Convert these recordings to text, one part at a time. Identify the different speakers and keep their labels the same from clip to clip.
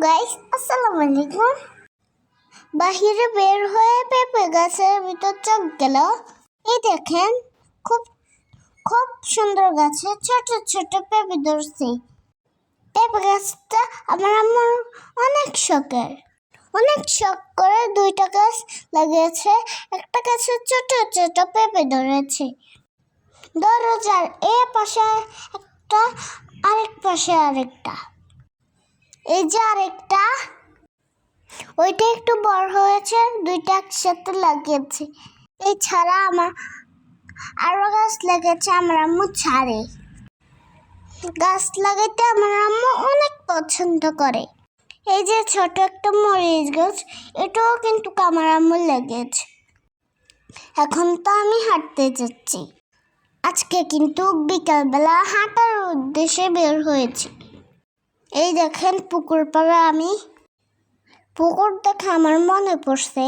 Speaker 1: Guys, আসসালামু আলাইকুম। বাহিরে বের হয়ে পেঁপে গাছের ভিতর চোখ গেল। এই দেখেন, খুব খুব সুন্দর গাছে ছোট ছোট পেঁপে ধরছে। পেঁপে গাছটা আমার আম্মুর অনেক শখ করে দুইটা গাছ লাগিয়েছে। একটা গাছে ছোট ছোট পেঁপে ধরেছে। দরজার এ পাশে একটা, আরেক পাশে আরেকটা। এই যে আরেকটা, ওইটা একটু বড় হয়েছে, দুইটা একসাথে লাগিয়েছে। এই ছাড়া আমার আরো গাছ লেগেছে। আমার আম্মু ছাড়ে গাছ লাগাইতে আমার আম্মু অনেক পছন্দ করে। এই যে ছোট একটা মরিচ গাছ, এটাও কিন্তু আমার আম্মু লেগেছে। এখন তো আমি হাঁটতে যাচ্ছি। আজকে কিন্তু বিকালবেলা হাঁটার উদ্দেশ্যে বের হয়েছি। এই দেখেন পুকুর পাড়ে পুকুর দেখে আমার মনে পড়ছে,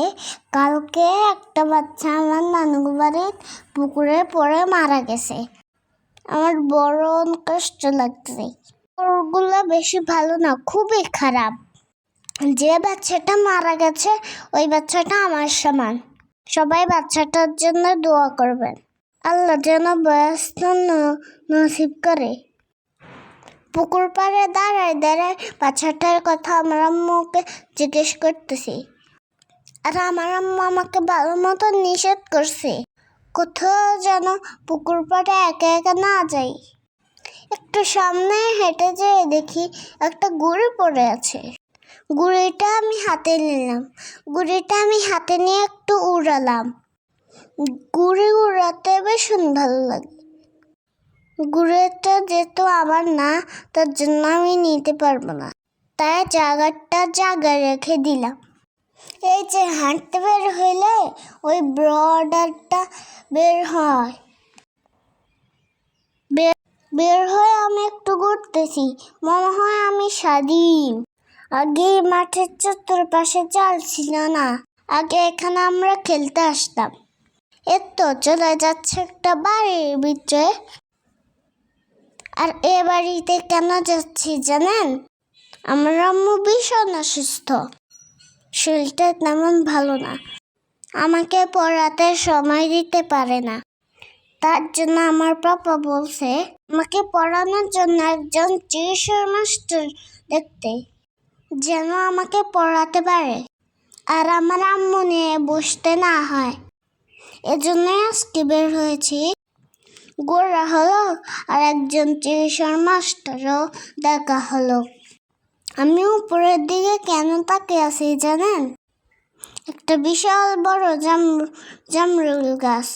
Speaker 1: কালকে একটা বাচ্চা আমার নানুর বাড়ির পুকুরে পড়ে মারা গেছে। আমার বড় কষ্ট লাগছে। পুকুরগুলো বেশি ভালো না, খুবই খারাপ। যে বাচ্চাটা মারা গেছে ওই বাচ্চাটা আমার সমান। সবাই বাচ্চাটার জন্য দোয়া করবেন, আল্লাহ যেন ব্যস্ত নসিব করে। পুকুর পাড়ে দাঁড়ায় বাচ্চাটার কথা আমার আম্মুকে জিজ্ঞেস করতেছি। আর আমার আম্মু আমাকে ভালো মতো নিষেধ করছে, কোথাও যেন পুকুর পাড়ে একা একা না যাই। একটু সামনে হেঁটে যেয়ে দেখি একটা গুড়ি পড়ে আছে। গুড়িটা আমি হাতে নিলাম। গুড়িটা আমি হাতে নিয়ে একটু উড়ালাম। গুড়ি উড়াতে বেশ ভালো লাগে। গুড়িটা যেহেতু আমার না, তার জন্য আমি নিতে পারবো না, তাই জায়গায় রেখে দিলাম। এই যে হাঁটতে বের হইলে ওই বর্ডারটা বের হয়। বের হয়ে আমি একটু ঘুরতেছি, মনে হয় আমি স্বাধীন। আগে মাঠের চতুর্পাশে চাল ছিল না। আগে এখানে আমরা খেলতে আসতাম। তো চলে যাচ্ছে একটা বাড়ির ভিতরে। আর এ বাড়িতে কেন যাচ্ছি জানেন? আমার আম্মু ভীষণ অসুস্থ, শরীরটা তেমন ভালো না। আমাকে পড়াতে সময় দিতে পারে না। তার জন্য আমার পাপা বলছে আমাকে পড়ানোর জন্য একজন টিউশন মাস্টার দেখতে, যেন আমাকে পড়াতে পারে আর আমার আম্মু নিয়ে বসতে না হয়। এজন্যই আজকে বের হয়েছি। গোড়া হলো আর একজন টিউশন মাস্টারও দেখা হলো। আমি উপরের দিকে কেন তাকিয়ে আছি জানেন? একটা বিশাল বড় জামরুল গাছ।